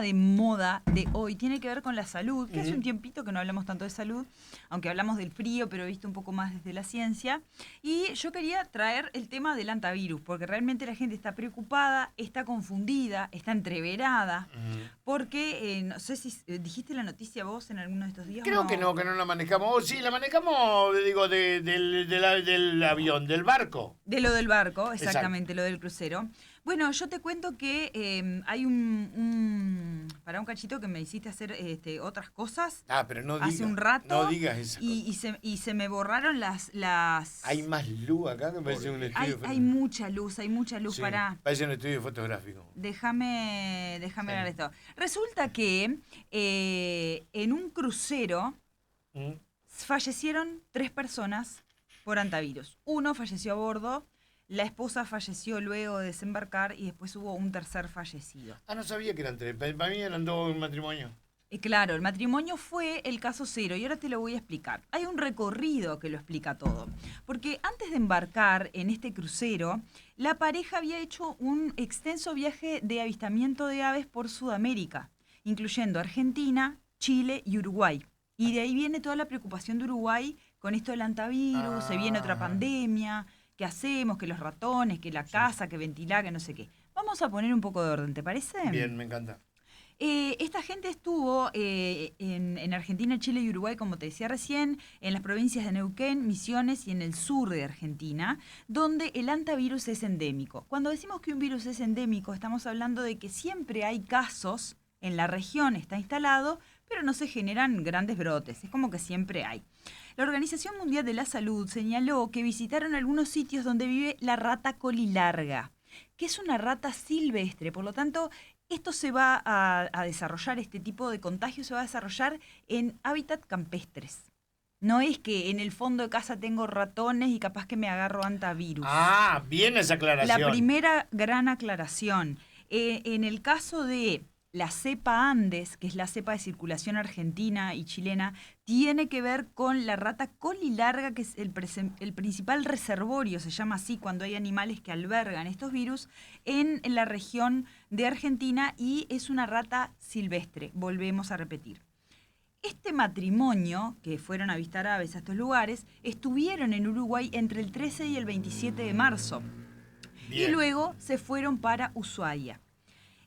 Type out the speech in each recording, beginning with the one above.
de moda de hoy tiene que ver con la salud, que hace un tiempito que no hablamos tanto de salud, aunque hablamos del frío, pero visto un poco más desde la ciencia. Y yo quería traer el tema del antivirus, porque realmente la gente está preocupada, está confundida, está entreverada, porque no sé si dijiste la noticia vos en alguno de estos días. Creo o que no la manejamos. Oh, sí, la manejamos, digo, del avión, del barco. De lo del barco, exactamente, Exacto. lo del crucero. Bueno, yo te cuento que hay para un cachito que me hiciste hacer otras cosas Pero no hace digas. un rato No digas esa cosa. y se me borraron las... Hay más luz acá que parece un estudio Hay mucha luz, Sí, para... parece un estudio fotográfico. Déjame Sí. hablar esto. Resulta que en un crucero fallecieron 3 personas por antivirus. Uno falleció a bordo, la esposa falleció luego de desembarcar y después hubo un tercer fallecido. No sabía que eran 3. Para mí eran 2 un matrimonio. Claro, el matrimonio fue el caso cero y ahora te lo voy a explicar. Hay un recorrido que lo explica todo. Porque antes de embarcar en este crucero, la pareja había hecho un extenso viaje de avistamiento de aves por Sudamérica, incluyendo Argentina, Chile y Uruguay. Y de ahí viene toda la preocupación de Uruguay con esto del antivirus, se viene otra pandemia, ¿qué hacemos? Que los ratones, que la casa, que ventilar, que no sé qué. Vamos a poner un poco de orden, ¿te parece? Bien, me encanta. Esta gente estuvo en Argentina, Chile y Uruguay, como te decía recién, en las provincias de Neuquén, Misiones y en el sur de Argentina, donde el antivirus es endémico. Cuando decimos que un virus es endémico, estamos hablando de que siempre hay casos en la región, está instalado, pero no se generan grandes brotes, es como que siempre hay. La Organización Mundial de la Salud señaló que visitaron algunos sitios donde vive la rata colilarga, que es una rata silvestre, por lo tanto, esto se va a desarrollar, este tipo de contagio se va a desarrollar en hábitat campestres. No es que en el fondo de casa tengo ratones y capaz que me agarro antivirus. Bien esa aclaración. La primera gran aclaración. En el caso de la cepa Andes, que es la cepa de circulación argentina y chilena, tiene que ver con la rata colilarga, que es el principal reservorio, se llama así, cuando hay animales que albergan estos virus, en la región de Argentina, y es una rata silvestre, volvemos a repetir. Este matrimonio, que fueron a visitar aves a estos lugares, estuvieron en Uruguay entre el 13 y el 27 de marzo. Bien. Y luego se fueron para Ushuaia.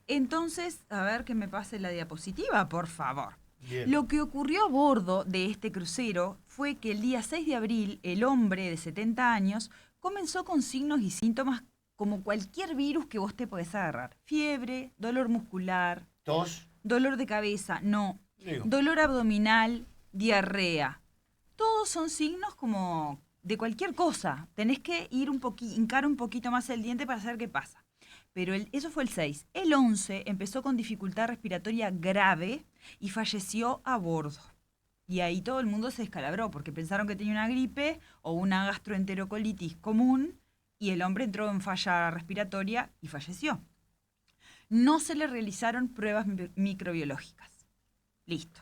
Entonces, a ver que me pase la diapositiva, por favor. Bien. Lo que ocurrió a bordo de este crucero fue que el día 6 de abril, el hombre de 70 años comenzó con signos y síntomas como cualquier virus que vos te podés agarrar. Fiebre, dolor muscular, tos, dolor de cabeza, dolor abdominal, diarrea. Todos son signos como de cualquier cosa. Tenés que hincar un poquito más el diente para saber qué pasa. Pero eso fue el 6. El 11 empezó con dificultad respiratoria grave y falleció a bordo. Y ahí todo el mundo se descalabró porque pensaron que tenía una gripe o una gastroenterocolitis común y el hombre entró en falla respiratoria y falleció. No se le realizaron pruebas microbiológicas. Listo.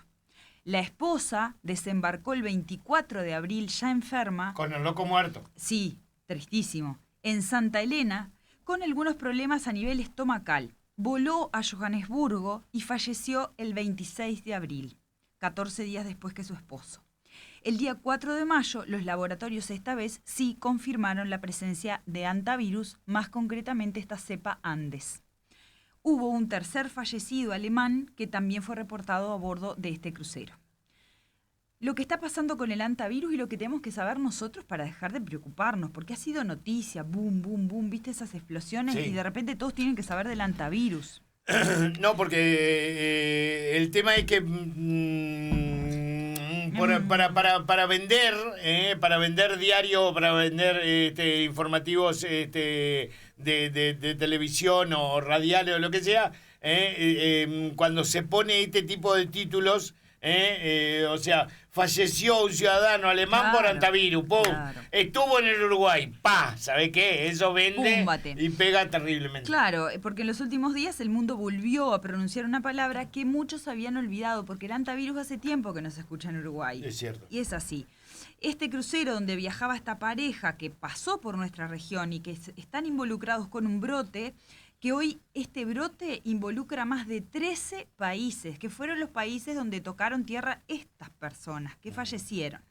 La esposa desembarcó el 24 de abril ya enferma. Con el loco muerto. Sí, tristísimo. En Santa Elena, con algunos problemas a nivel estomacal. Voló a Johannesburgo y falleció el 26 de abril, 14 días después que su esposo. El día 4 de mayo, los laboratorios esta vez sí confirmaron la presencia de antivirus, más concretamente esta cepa Andes. Hubo un tercer fallecido alemán que también fue reportado a bordo de este crucero. Lo que está pasando con el antivirus y lo que tenemos que saber nosotros para dejar de preocuparnos, porque ha sido noticia, boom, boom, boom, viste esas explosiones y de repente todos tienen que saber del antivirus. No, porque el tema es que para vender diario, para vender informativos de televisión o radiales o lo que sea, cuando se pone este tipo de títulos, o sea, falleció un ciudadano alemán por antivirus, ¡pum! Claro. Estuvo en el Uruguay, ¡pa! ¿Sabe qué? Eso vende. Púmbate. Y pega terriblemente. Claro, porque en los últimos días el mundo volvió a pronunciar una palabra que muchos habían olvidado, porque el antivirus hace tiempo que no se escucha en Uruguay. Es cierto. Y es así. Este crucero donde viajaba esta pareja que pasó por nuestra región y que están involucrados con un brote, que hoy este brote involucra más de 13 países, que fueron los países donde tocaron tierra estas personas que fallecieron.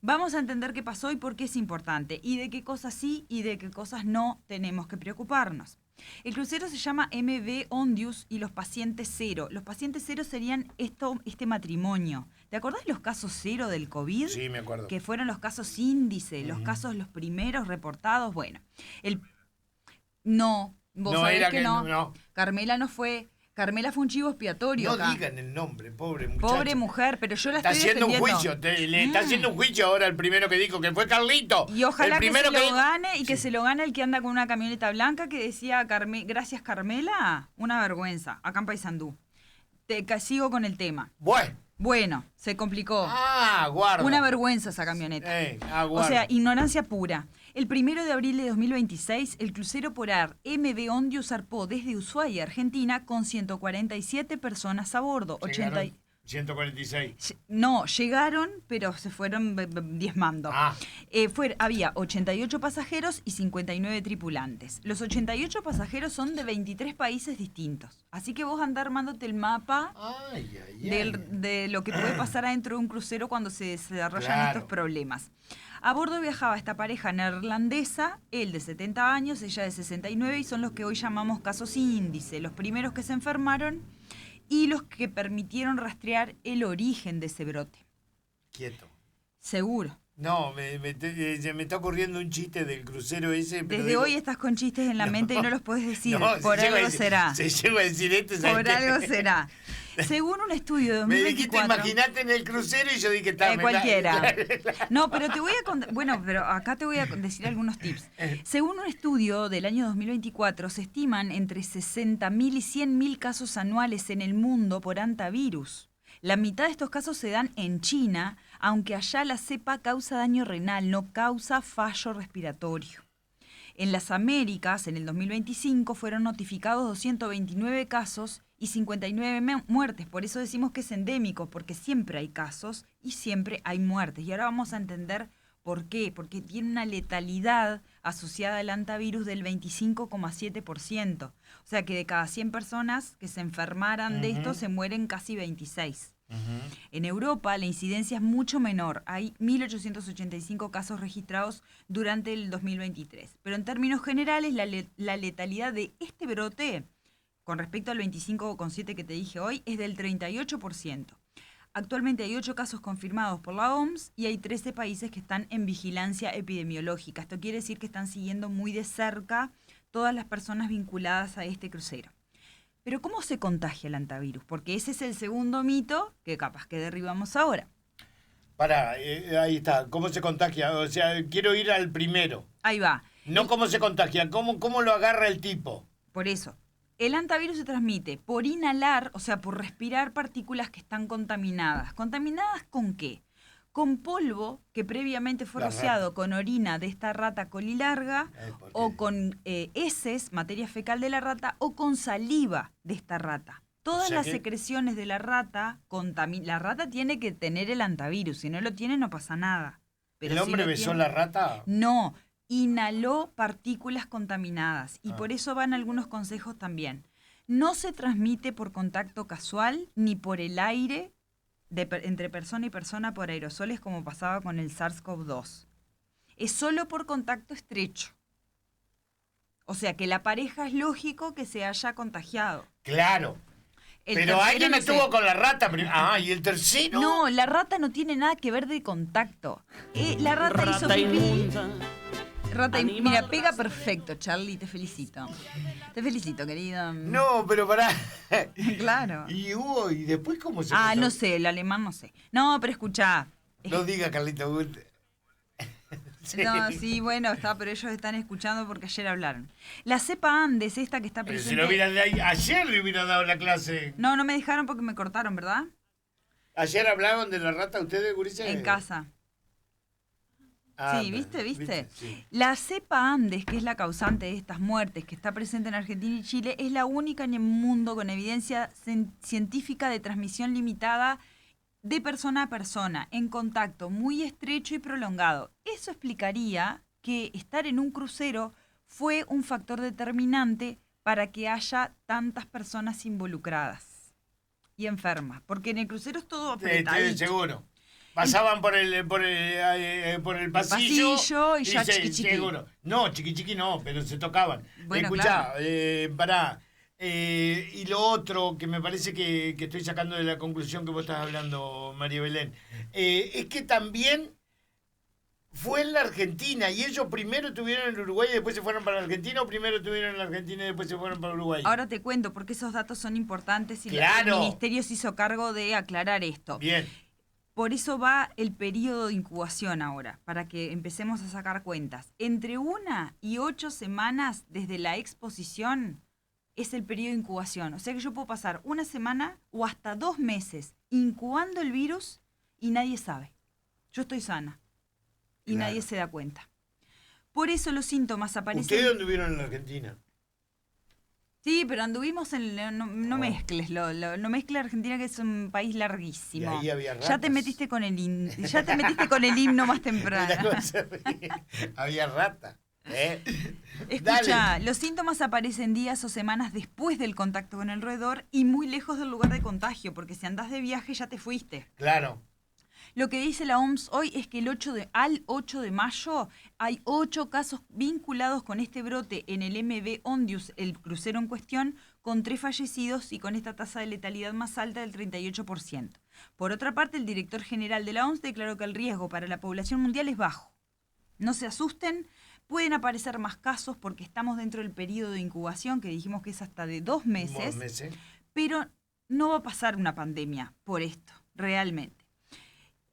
Vamos a entender qué pasó y por qué es importante, y de qué cosas sí y de qué cosas no tenemos que preocuparnos. El crucero se llama MV Ondius y los pacientes cero. Los pacientes cero serían este matrimonio. ¿Te acordás de los casos cero del COVID? Sí, me acuerdo. Que fueron los casos índice, los casos los primeros reportados. Bueno, vos No, sabés era que que no. no. Carmela fue un chivo expiatorio No acá. digan el nombre, pobre muchacha. Pobre mujer, pero yo la Está estoy haciendo un defendiendo. juicio, le está haciendo un juicio ahora el primero que dijo, que fue Carlito. Y ojalá el que primero se lo dijo- gane y que Sí. se lo gane el que anda con una camioneta blanca que decía gracias Carmela, una vergüenza, acá en Paysandú. Sigo con el tema. Bueno, se complicó. Guarda. Una vergüenza esa camioneta. O guarda. sea, ignorancia pura. El 1 de abril de 2026, el crucero polar MV Ondius zarpó desde Ushuaia, Argentina, con 147 personas a bordo. Llegaron 146. No, llegaron, pero se fueron diezmando. Había 88 pasajeros y 59 tripulantes. Los 88 pasajeros son de 23 países distintos. Así que vos andás armándote el mapa de lo que puede pasar adentro de un crucero cuando se desarrollan estos problemas. A bordo viajaba esta pareja neerlandesa, él de 70 años, ella de 69, y son los que hoy llamamos casos índice, los primeros que se enfermaron y los que permitieron rastrear el origen de ese brote. Quieto. Seguro. No, se me está ocurriendo un chiste del crucero ese. Pero Desde hoy estás con chistes en la mente y no los podés decir. No, por algo será. Se llegó a decir esto. Por algo será. Según un estudio de 2024... Me dijiste, imaginate en el crucero y yo dije, cualquiera. No, pero te voy a contar... Bueno, pero acá te voy a decir algunos tips. Según un estudio del año 2024, se estiman entre 60.000 y 100.000 casos anuales en el mundo por hantavirus. La mitad de estos casos se dan en China, aunque allá la cepa causa daño renal, no causa fallo respiratorio. En las Américas, en el 2025, fueron notificados 229 casos y 59 muertes. Por eso decimos que es endémico, porque siempre hay casos y siempre hay muertes. Y ahora vamos a entender por qué. Porque tiene una letalidad asociada al hantavirus del 25,7%. O sea que de cada 100 personas que se enfermaran de esto, se mueren casi 26. En Europa la incidencia es mucho menor, hay 1.885 casos registrados durante el 2023, pero en términos generales la letalidad de este brote, con respecto al 25,7 que te dije hoy, es del 38%. Actualmente hay 8 casos confirmados por la OMS y hay 13 países que están en vigilancia epidemiológica. Esto quiere decir que están siguiendo muy de cerca todas las personas vinculadas a este crucero. Pero ¿cómo se contagia el hantavirus? Porque ese es el segundo mito que capaz que derribamos ahora. Ahí está. ¿Cómo se contagia? O sea, quiero ir al primero. Ahí va. No cómo se contagia, cómo lo agarra el tipo. Por eso. El hantavirus se transmite por inhalar, o sea, por respirar partículas que están contaminadas. ¿Contaminadas con qué? Con polvo que previamente fue rociado con orina de esta rata colilarga, o con heces, materia fecal de la rata, o con saliva de esta rata. Todas las secreciones de la rata, la rata tiene que tener el hantavirus, si no lo tiene no pasa nada. Pero ¿El hombre besó la rata? No, inhaló partículas contaminadas y por eso van algunos consejos también. No se transmite por contacto casual ni por el aire entre persona y persona por aerosoles como pasaba con el SARS-CoV-2. Es solo por contacto estrecho. O sea que la pareja es lógico que se haya contagiado. Claro. Pero alguien estuvo con la rata. ¿Y el tercero? No, la rata no tiene nada que ver de contacto. La rata hizo pipí. Mira, pega perfecto, Charlie, te felicito. Te felicito, querido. No, pero pará. Claro. ¿Y después cómo se no sé, el alemán no sé. No, pero escuchá. No diga, Carlito. Sí. No, sí, bueno, pero ellos están escuchando porque ayer hablaron. La cepa Andes, esta que está presente... Ayer le hubiera dado la clase. No me dejaron porque me cortaron, ¿verdad? ¿Ayer hablaban de la rata ustedes, gurises? En casa. Sí, ¿viste? Sí. La cepa Andes, que es la causante de estas muertes, que está presente en Argentina y Chile, es la única en el mundo con evidencia científica de transmisión limitada de persona a persona, en contacto muy estrecho y prolongado. Eso explicaría que estar en un crucero fue un factor determinante para que haya tantas personas involucradas y enfermas, porque en el crucero es todo apretadito. Seguro. Pasaban por el pasillo y ya chiqui. seguro. No, chiqui no, pero se tocaban. Bueno, Escuchá, claro. pará. Y lo otro que me parece que estoy sacando de la conclusión que vos estás hablando, María Belén, es que también fue en la Argentina y ellos primero estuvieron en Uruguay y después se fueron para la Argentina, o primero estuvieron en la Argentina y después se fueron para Uruguay. Ahora te cuento porque esos datos son importantes y ¡Claro! el ministerio se hizo cargo de aclarar esto. Bien. Por eso va el periodo de incubación ahora, para que empecemos a sacar cuentas. Entre 1 y 8 semanas desde la exposición es el periodo de incubación. O sea que yo puedo pasar 1 semana o hasta 2 meses incubando el virus y nadie sabe. Yo estoy sana y Claro. nadie se da cuenta. Por eso los síntomas aparecen... ¿Ustedes dónde vivieron en la Argentina? Sí, pero anduvimos en... No mezcles, no mezcles Argentina, que es un país larguísimo. Y ahí había ratas. Ya te metiste con el himno más temprano. Había rata. Escucha, Dale. los síntomas aparecen días o semanas después del contacto con el roedor y muy lejos del lugar de contagio, porque si andás de viaje ya te fuiste. Claro. Lo que dice la OMS hoy es que al 8 de mayo hay 8 casos vinculados con este brote en el MV Ondius, el crucero en cuestión, con 3 fallecidos y con esta tasa de letalidad más alta del 38%. Por otra parte, el director general de la OMS declaró que el riesgo para la población mundial es bajo. No se asusten, pueden aparecer más casos porque estamos dentro del periodo de incubación, que dijimos que es hasta de 2 meses, pero no va a pasar una pandemia por esto, realmente.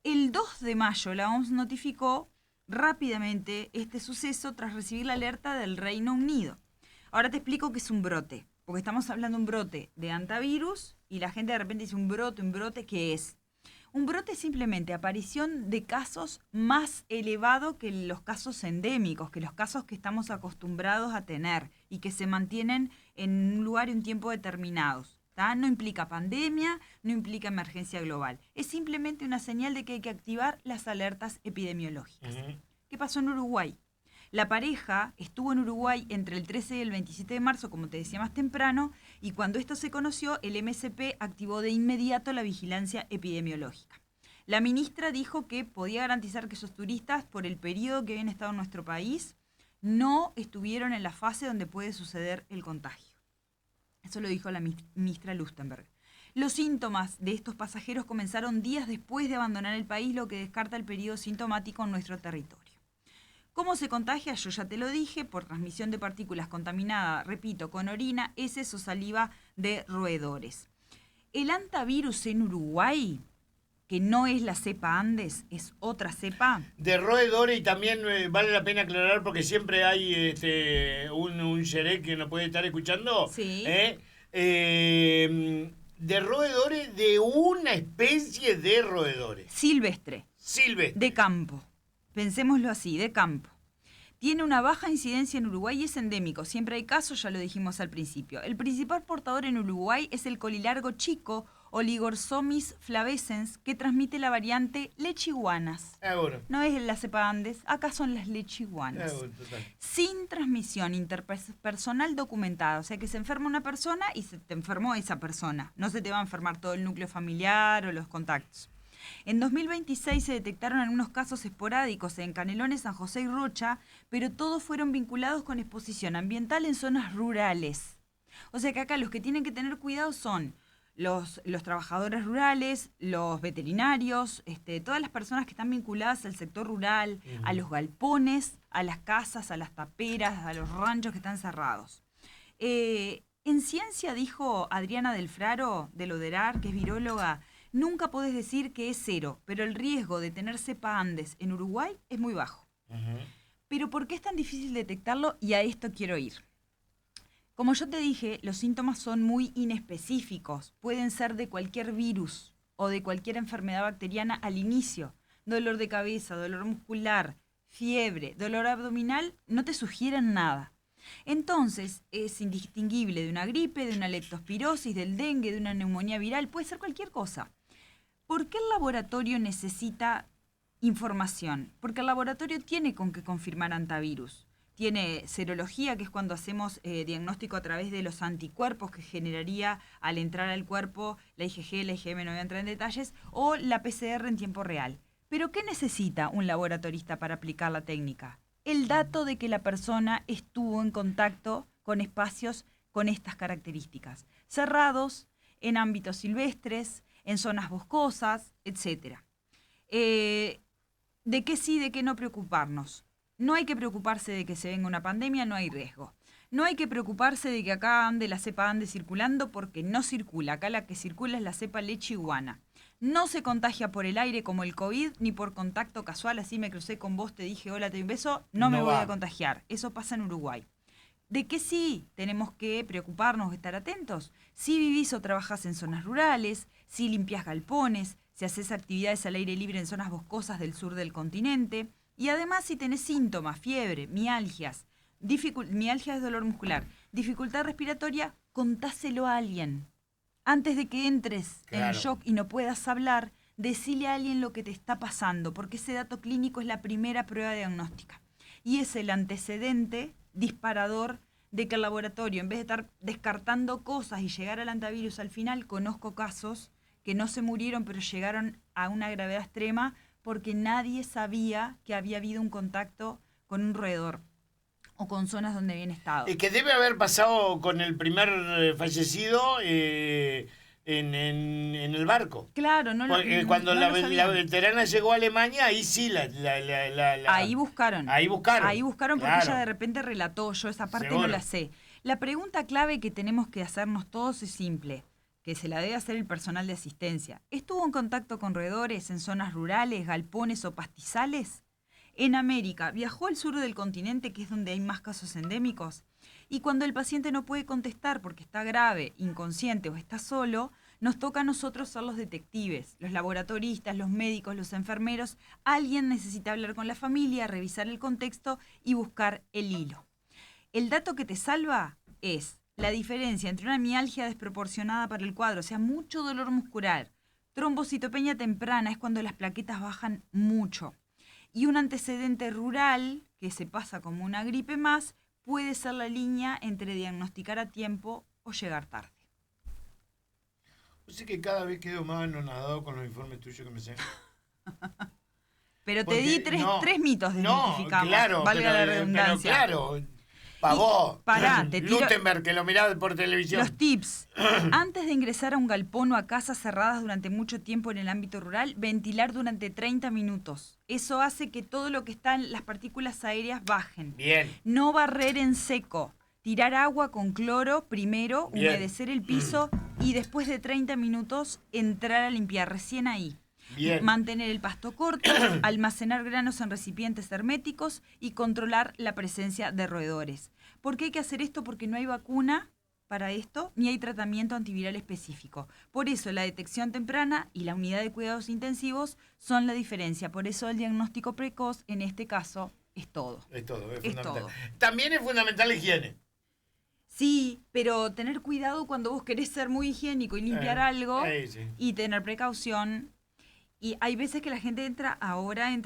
El 2 de mayo la OMS notificó rápidamente este suceso tras recibir la alerta del Reino Unido. Ahora te explico qué es un brote, porque estamos hablando de un brote de hantavirus y la gente de repente dice un brote, ¿qué es? Un brote es simplemente aparición de casos más elevado que los casos endémicos, que los casos que estamos acostumbrados a tener y que se mantienen en un lugar y un tiempo determinados. ¿Tá? No implica pandemia, no implica emergencia global. Es simplemente una señal de que hay que activar las alertas epidemiológicas. ¿Qué pasó en Uruguay? La pareja estuvo en Uruguay entre el 13 y el 27 de marzo, como te decía más temprano, y cuando esto se conoció, el MSP activó de inmediato la vigilancia epidemiológica. La ministra dijo que podía garantizar que esos turistas, por el periodo que habían estado en nuestro país, no estuvieron en la fase donde puede suceder el contagio. Eso lo dijo la ministra Lustenberg. Los síntomas de estos pasajeros comenzaron días después de abandonar el país, lo que descarta el periodo sintomático en nuestro territorio. ¿Cómo se contagia? Yo ya te lo dije, por transmisión de partículas contaminadas, repito, con orina, heces o saliva de roedores. El hantavirus en Uruguay, que no es la cepa Andes, es otra cepa. De roedores, y también vale la pena aclarar porque siempre hay un xeré que nos puede estar escuchando. Sí. De roedores, de una especie de roedores. Silvestre. De campo. Pensémoslo así, de campo. Tiene una baja incidencia en Uruguay y es endémico. Siempre hay casos, ya lo dijimos al principio. El principal portador en Uruguay es el colilargo chico, Oligorsomis flavescens, que transmite la variante lechiguanas. No es la cepa Andes, acá son las lechiguanas. Sin transmisión interpersonal documentada. O sea que se enferma una persona y se te enfermó esa persona. No se te va a enfermar todo el núcleo familiar o los contactos. En 2026 se detectaron algunos casos esporádicos en Canelones, San José y Rocha, pero todos fueron vinculados con exposición ambiental en zonas rurales. O sea que acá los que tienen que tener cuidado son los trabajadores rurales, los veterinarios, todas las personas que están vinculadas al sector rural, a los galpones, a las casas, a las taperas, a los ranchos que están cerrados. En ciencia, dijo Adriana Del Fraro, del ODERAR, que es viróloga, nunca podés decir que es 0, pero el riesgo de tener cepa Andes en Uruguay es muy bajo. Pero ¿por qué es tan difícil detectarlo? Y a esto quiero ir. Como yo te dije, los síntomas son muy inespecíficos. Pueden ser de cualquier virus o de cualquier enfermedad bacteriana al inicio. Dolor de cabeza, dolor muscular, fiebre, dolor abdominal, no te sugieren nada. Entonces, es indistinguible de una gripe, de una leptospirosis, del dengue, de una neumonía viral, puede ser cualquier cosa. ¿Por qué el laboratorio necesita información? Porque el laboratorio tiene con qué confirmar hantavirus. tiene serología, que es cuando hacemos diagnóstico a través de los anticuerpos que generaría al entrar al cuerpo la IgG, la IgM, no voy a entrar en detalles, o la PCR en tiempo real. ¿Pero qué necesita un laboratorista para aplicar la técnica? El dato de que la persona estuvo en contacto con espacios con estas características, cerrados, en ámbitos silvestres, en zonas boscosas, etc. ¿De qué sí, de qué no preocuparnos? No hay que preocuparse de que se venga una pandemia, no hay riesgo. No hay que preocuparse de que acá ande la cepa ande circulando porque no circula. Acá la que circula es la cepa leche iguana. No se contagia por el aire como el COVID, ni por contacto casual, así me crucé con vos, te dije hola, te doy un beso, no me voy a contagiar. Eso pasa en Uruguay. ¿De qué sí tenemos que preocuparnos, estar atentos? Si vivís o trabajás en zonas rurales, si limpiás galpones, si haces actividades al aire libre en zonas boscosas del sur del continente, y además si tenés síntomas, fiebre, mialgias, mialgia es dolor muscular, dificultad respiratoria, contáselo a alguien. Antes de que entres en shock y no puedas hablar, decile a alguien lo que te está pasando, porque ese dato clínico es la primera prueba diagnóstica. Y es el antecedente disparador de que el laboratorio, en vez de estar descartando cosas y llegar al antivirus al final, conozco casos que no se murieron, pero llegaron a una gravedad extrema porque nadie sabía que había habido un contacto con un roedor o con zonas donde habían estado. Que debe haber pasado con el primer fallecido en el barco. Claro, no lo cuando no la veterana llegó a Alemania, ahí sí Ahí buscaron. Ahí buscaron porque ella de repente relató, yo esa parte no la sé. La pregunta clave que tenemos que hacernos todos es simple, que se la debe hacer el personal de asistencia. ¿Estuvo en contacto con roedores en zonas rurales, galpones o pastizales? En América, ¿viajó al sur del continente, que es donde hay más casos endémicos? Y cuando el paciente no puede contestar porque está grave, inconsciente o está solo, nos toca a nosotros ser los detectives, los laboratoristas, los médicos, los enfermeros. Alguien necesita hablar con la familia, revisar el contexto y buscar el hilo. El dato que te salva es la diferencia entre una mialgia desproporcionada para el cuadro, o sea, mucho dolor muscular, trombocitopenia temprana, es cuando las plaquetas bajan mucho, y un antecedente rural, que se pasa como una gripe más, puede ser la línea entre diagnosticar a tiempo o llegar tarde. Yo sé que cada vez quedo más anonadado con los informes tuyos que me sé. Pero te di tres mitos desmitificados, valga la redundancia. Pero claro, para vos, pará, te tiro Lutemberg, que lo mirás por televisión. Los tips. Antes de ingresar a un galpón o a casas cerradas durante mucho tiempo en el ámbito rural, ventilar durante 30 minutos. Eso hace que todo lo que está en las partículas aéreas bajen. Bien. No barrer en seco. Tirar agua con cloro primero, bien. Humedecer el piso y después de 30 minutos entrar a limpiar, recién ahí. Bien. Mantener el pasto corto, almacenar granos en recipientes herméticos y controlar la presencia de roedores. ¿Por qué hay que hacer esto? Porque no hay vacuna para esto ni hay tratamiento antiviral específico. Por eso la detección temprana y la unidad de cuidados intensivos son la diferencia. Por eso el diagnóstico precoz en este caso es todo. Es fundamental. También es fundamental la higiene. Sí, pero tener cuidado cuando vos querés ser muy higiénico y limpiar algo y tener precaución. Y hay veces que la gente entra a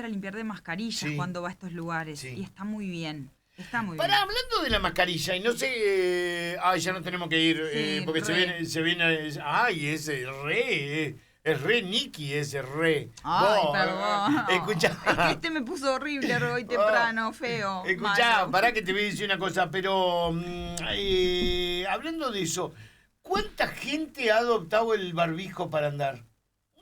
limpiar de mascarillas cuando va a estos lugares. Y está muy bien. Hablando de la mascarilla, y no sé... ya no tenemos que ir, porque se viene... Es re Nicky ese re. Ay, perdón. Escuchá. Es que me puso horrible hoy temprano, feo. Escuchá, pará que te voy a decir una cosa, pero hablando de eso, ¿cuánta gente ha adoptado el barbijo para andar?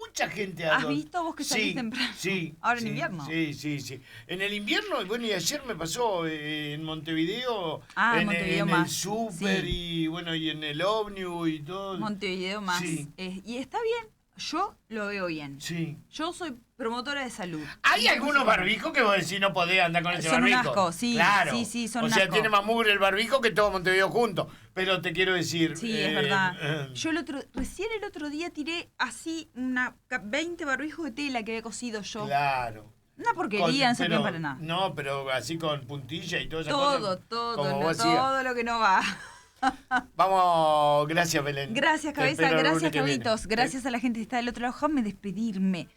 Mucha gente ha adoptado. ¿Has visto vos que salís temprano? Sí. Ahora en invierno. Sí. En el invierno, bueno, y ayer me pasó en Montevideo, en el súper y en el ómnibus y todo. Montevideo más. Sí. Y está bien. Yo lo veo bien. Sí. Yo soy promotora de salud. Hay algunos barbijos que vos decís no podés andar con ese barbijo. Son un asco, sí. Claro. Sí, son un asco. asco. Tiene más mugre el barbijo que todo Montevideo junto. Pero te quiero decir... Sí, es verdad. Yo recién el otro día tiré así 20 barbijos de tela que había cosido yo. Claro. Una porquería, no servían para nada. No, pero así con puntilla y todo eso. Todo lo que no va. Vamos, gracias Belén. Gracias Cabeza, gracias Carlitos, gracias a la gente que está del otro lado. Déjame despedirme.